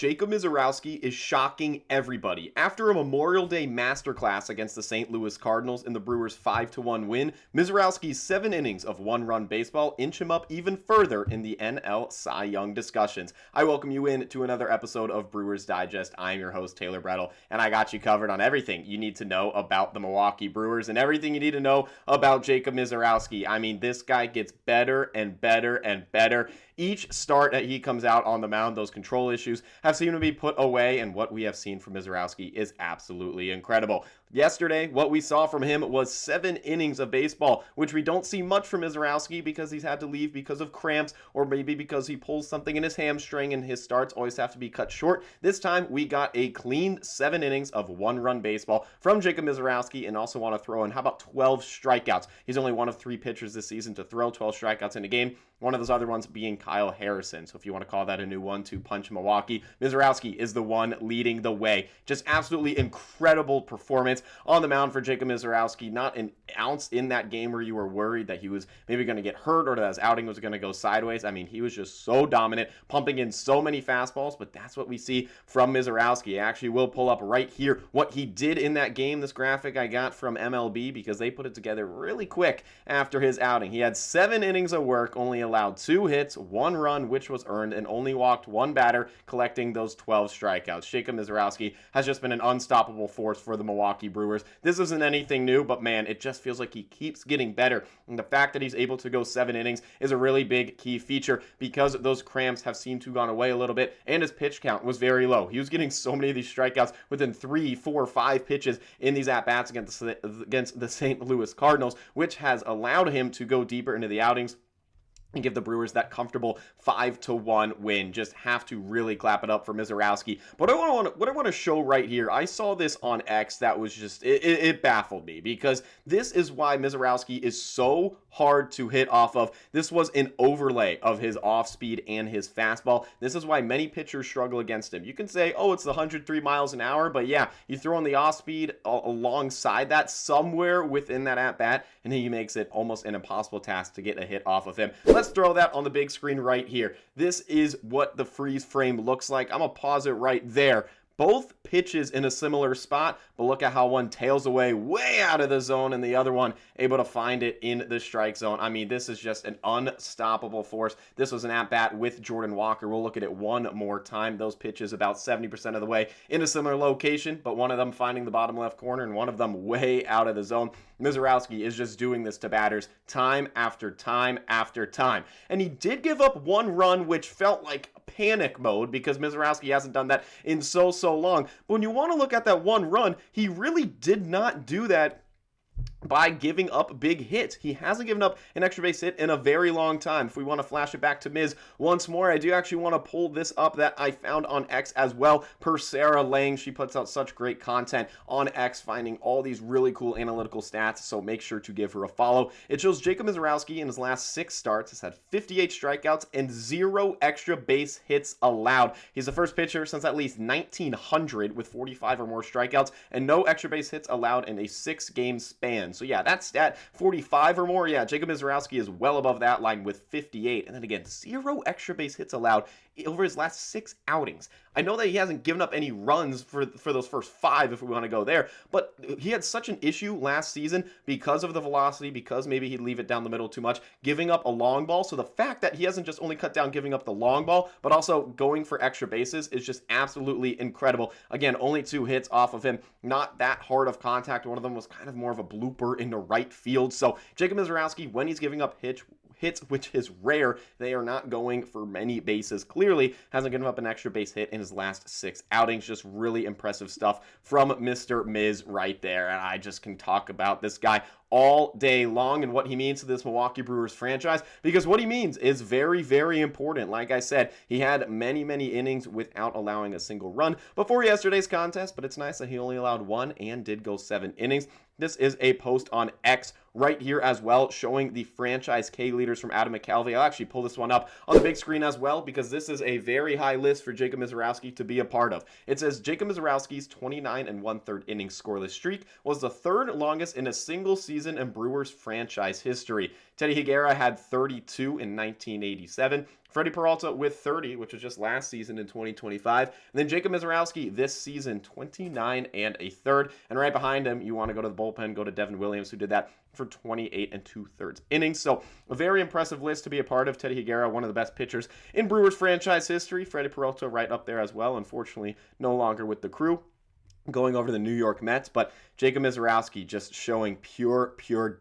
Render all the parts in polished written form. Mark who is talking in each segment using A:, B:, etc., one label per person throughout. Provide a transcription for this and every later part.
A: Jacob Misiorowski is shocking everybody. After a Memorial Day masterclass against the St. Louis Cardinals in the Brewers' 5-1 win, Misiorowski's 7 innings of one-run baseball inch him up even further in the NL Cy Young discussions. I welcome you in to another episode of Brewers Digest. I'm your host, Taylor Bretl, and I got you covered on everything you need to know about the Milwaukee Brewers and everything you need to know about Jacob Misiorowski. I mean, this guy gets better and better and better. Each start that he comes out on the mound, those control issues have seemed to be put away, and what we have seen from Misiorowski is absolutely incredible. Yesterday, what we saw from him was 7 innings of baseball, which we don't see much from Misiorowski because he's had to leave because of cramps or maybe because he pulls something in his hamstring and his starts always have to be cut short. This time, we got a clean 7 innings of one-run baseball from Jacob Misiorowski, and also want to throw in, how about 12 strikeouts? He's only one of 3 pitchers this season to throw 12 strikeouts in a game. One of those other ones being Kyle Harrison. So if you want to call that a new 1-2 punch Milwaukee, Misiorowski is the one leading the way. Just absolutely incredible performance on the mound for Jacob Misiorowski. Not an ounce in that game where you were worried that he was maybe going to get hurt or that his outing was going to go sideways. I mean, he was just so dominant, pumping in so many fastballs, but that's what we see from Misiorowski. I actually will pull up right here what he did in that game. This graphic I got from MLB because they put it together really quick after his outing. He had 7 innings of work, only allowed 2 hits, 1 run, which was earned, and only walked 1 batter, collecting those 12 strikeouts. Jacob Misiorowski has just been an unstoppable force for the Milwaukee Brewers. This isn't anything new, but man, it just feels like he keeps getting better. And the fact that he's able to go 7 innings is a really big key feature because those cramps have seemed to have gone away a little bit, and his pitch count was very low. He was getting so many of these strikeouts within 3, 4, 5 pitches in these at-bats against the St. Louis Cardinals, which has allowed him to go deeper into the outings and give the Brewers that comfortable 5-1 win. Just have to really clap it up for Misiorowski. But what I want to show right here, I saw this on X that was just, it baffled me, because this is why Misiorowski is so hard to hit off of. This was an overlay of his off speed and his fastball. This is why many pitchers struggle against him. You can say, oh, it's the 103 miles an hour, but yeah, you throw in the off speed alongside that somewhere within that at bat, and he makes it almost an impossible task to get a hit off of him. Let's throw that on the big screen right here. This is what the freeze frame looks like. I'm gonna pause it right there. Both pitches in a similar spot, but look at how one tails away way out of the zone and the other one able to find it in the strike zone. I mean, this is just an unstoppable force. This was an at-bat with Jordan Walker. We'll look at it one more time. Those pitches about 70% of the way in a similar location, but one of them finding the bottom left corner and one of them way out of the zone. Misiorowski is just doing this to batters time after time after time. And he did give up 1 run, which felt like panic mode because Misiorowski hasn't done that in so long. But when you want to look at that 1 run, he really did not do that by giving up big hits. He hasn't given up an extra base hit in a very long time. If we want to flash it back to Miz once more, I do actually want to pull this up that I found on X as well, per Sarah Lang. She puts out such great content on X, finding all these really cool analytical stats, so make sure to give her a follow. It shows Jacob Misiorowski in his last 6 starts has had 58 strikeouts and 0 extra base hits allowed. He's the first pitcher since at least 1900 with 45 or more strikeouts and no extra base hits allowed in a 6-game span. So yeah, that stat, 45 or more, yeah, Jacob Misiorowski is well above that line with 58. And then again, 0 extra base hits allowed over his last 6 outings. I know that he hasn't given up any runs for those first 5 if we want to go there, but he had such an issue last season because of the velocity, because maybe he'd leave it down the middle too much, giving up a long ball. So the fact that he hasn't just only cut down giving up the long ball, but also going for extra bases is just absolutely incredible. Again, only 2 hits off of him, not that hard of contact. One of them was kind of more of a blooper into right field. So Jacob Misiorowski, when he's giving up hits, which is rare, they are not going for many bases. Clearly hasn't given up an extra base hit in his last 6 outings. Just really impressive stuff from Mr. Miz right there. And I just can talk about this guy all day long and what he means to this Milwaukee Brewers franchise, because what he means is very, very important. Like I said, he had many innings without allowing a single run before yesterday's contest, but it's nice that he only allowed 1 and did go 7 innings. This is a post on X right here as well, showing the franchise K leaders from Adam McCalvey. I'll actually pull this one up on the big screen as well, because this is a very high list for Jacob Misiorowski to be a part of. It says Jacob Misiorowski's 29 1/3 inning scoreless streak was the 3rd longest in a single season season in Brewers franchise history. Teddy Higuera had 32 in 1987. Freddie Peralta with 30, which was just last season in 2025. And then Jacob Misiorowski this season, 29 and a third. And right behind him, you want to go to the bullpen, go to Devin Williams, who did that for 28 and 2/3 innings. So a very impressive list to be a part of. Teddy Higuera, one of the best pitchers in Brewers franchise history. Freddie Peralta right up there as well. Unfortunately, no longer with the crew, going over to the New York Mets, but Jacob Misiorowski just showing pure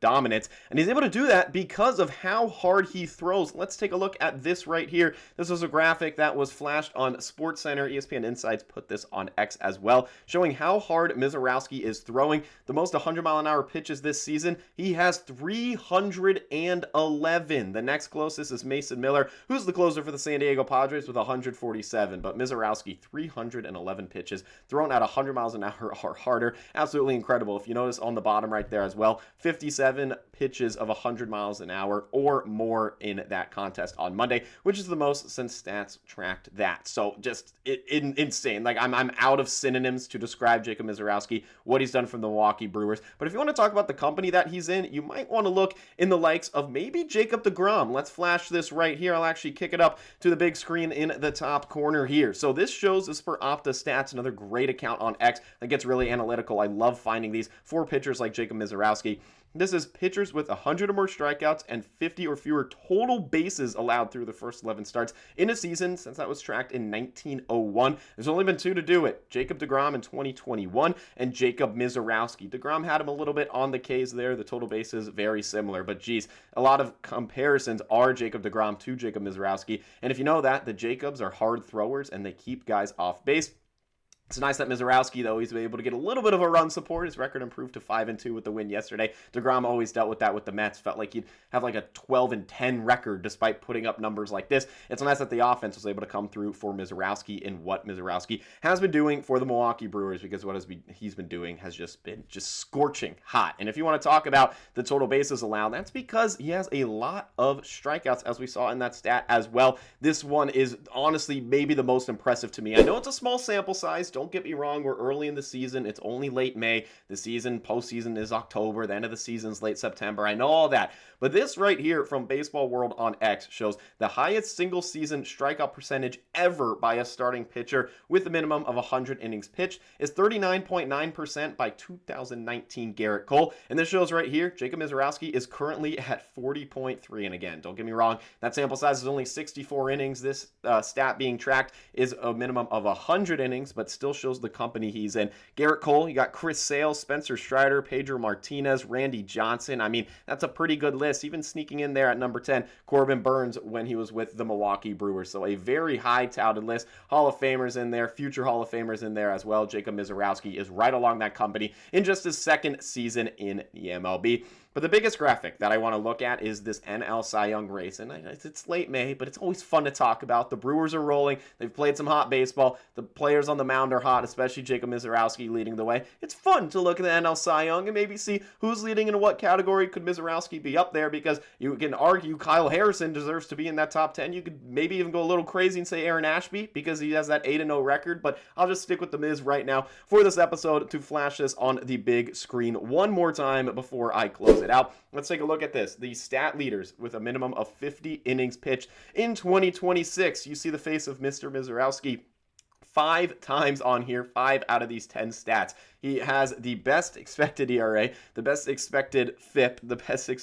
A: dominance, and he's able to do that because of how hard he throws. Let's take a look at this right here. This was a graphic that was flashed on SportsCenter. ESPN Insights put this on X as well, showing how hard Misiorowski is throwing. The most 100-mile-an-hour pitches this season, he has 311. The next closest is Mason Miller, who's the closer for the San Diego Padres with 147, but Misiorowski, 311 pitches thrown at 100 miles an hour or harder. Absolutely incredible. If you notice on the bottom right there as well, 57 pitches of 100 miles an hour or more in that contest on Monday, which is the most since Stats tracked that. So just insane. Like I'm out of synonyms to describe Jacob Misiorowski, what he's done for the Milwaukee Brewers. But if you want to talk about the company that he's in, you might want to look in the likes of maybe Jacob deGrom. Let's flash this right here. I'll actually kick it up to the big screen in the top corner here. So this shows is for Opta Stats, another great account on X that gets really analytical. I love finding these for pitchers like Jacob Misiorowski. This is pitchers with 100 or more strikeouts and 50 or fewer total bases allowed through the first 11 starts in a season since that was tracked in 1901. There's only been two to do it. Jacob deGrom in 2021 and Jacob Misiorowski. deGrom had him a little bit on the Ks there. The total bases very similar, but geez, a lot of comparisons are Jacob deGrom to Jacob Misiorowski. And if you know that, the Jacobs are hard throwers and they keep guys off base. It's nice that Misiorowski, though, he's been able to get a little bit of a run support. His record improved to 5-2 with the win yesterday. deGrom always dealt with that with the Mets. Felt like he'd have like a 12-10 record despite putting up numbers like this. It's nice that the offense was able to come through for Misiorowski in what Misiorowski has been doing for the Milwaukee Brewers, because what he's been doing has just been scorching hot. And if you want to talk about the total bases allowed, that's because he has a lot of strikeouts, as we saw in that stat as well. This one is honestly maybe the most impressive to me. I know it's a small sample size. Don't get me wrong, we're early in the season. It's only late May. The postseason is October. The end of the season's late September. I know all that. But this right here from Baseball World on X shows the highest single season strikeout percentage ever by a starting pitcher with a minimum of 100 innings pitched is 39.9% by 2019 Garrett Cole. And this shows right here, Jacob Misiorowski is currently at 40.3. And again, don't get me wrong, that sample size is only 64 innings. This stat being tracked is a minimum of 100 innings, but still shows the company he's in. Garrett Cole, you got Chris Sale, Spencer Strider, Pedro Martinez, Randy Johnson. I mean, that's a pretty good list. Even sneaking in there at number 10, Corbin Burns when he was with the Milwaukee Brewers. So a very high touted list. Hall of Famers in there, future Hall of Famers in there as well. Jacob Misiorowski is right along that company in just his second season in the MLB. But the biggest graphic that I want to look at is this NL Cy Young race. And it's late May, but it's always fun to talk about. The Brewers are rolling. They've played some hot baseball. The players on the mound are hot, especially Jacob Misiorowski leading the way. It's fun to look at the NL Cy Young and maybe see who's leading in what category. Could Misiorowski be up there? Because you can argue Kyle Harrison deserves to be in that top 10. You could maybe even go a little crazy and say Aaron Ashby because he has that 8-0 record. But I'll just stick with the Miz right now for this episode to flash this on the big screen one more time before I close it out. Let's take a look at this. The stat leaders with a minimum of 50 innings pitched in 2026. You see the face of Mr. Misiorowski 5 times on here, 5 out of these 10 stats. He has the best expected ERA, the best expected FIP, the best the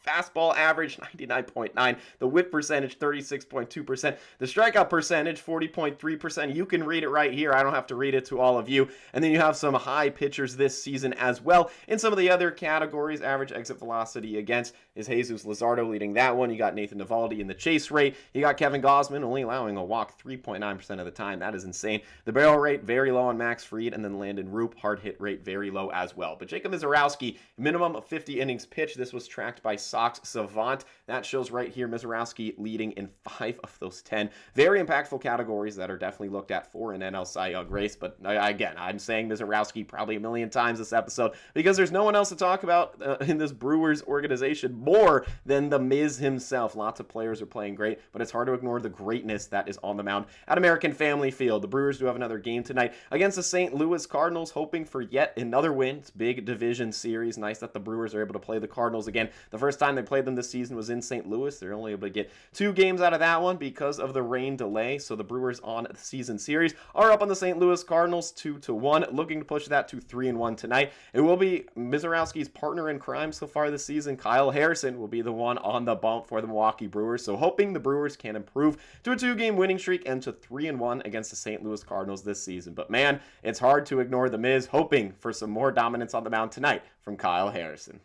A: fastball average, 99.9, the whip percentage, 36.2%, the strikeout percentage, 40.3%. You can read it right here. I don't have to read it to all of you. And then you have some high pitchers this season as well. In some of the other categories, average exit velocity against is Jesus Luzardo leading that one. You got Nathan Eovaldi in the chase rate. You got Kevin Gausman only allowing a walk 3.9% of the time. That is insane. The barrel rate, very low on Max Fried, and then Landon Roop, hard hit rate, very low as well. But Jacob Misiorowski, minimum of 50 innings pitched. This was tracked by Sox Savant. That shows right here Misiorowski leading in 5 of those 10. Very impactful categories that are definitely looked at for an NL Cy Young race. But again, I'm saying Misiorowski probably a million times this episode because there's no one else to talk about in this Brewers organization more than the Miz himself. Lots of players are playing great, but it's hard to ignore the greatness that is on the mound mound at American Family Field. The Brewers do have another game tonight against the St. Louis Cardinals, hoping for yet another win. It's big division series. Nice that the Brewers are able to play the Cardinals again. The first time they played them this season was in St. Louis. They're only able to get 2 games out of that one because of the rain delay. So the Brewers on the season series are up on the St. Louis Cardinals 2-1, looking to push that to 3-1 tonight. It will be Misiorowski's partner in crime so far this season. Kyle Harrison will be the one on the bump for the Milwaukee Brewers. So hoping the Brewers can improve to a 2-game winning streak and to 3-1 against the St. Louis Cardinals this season. But man, it's hard to ignore the Miz, hoping for some more dominance on the mound tonight from Kyle Harrison.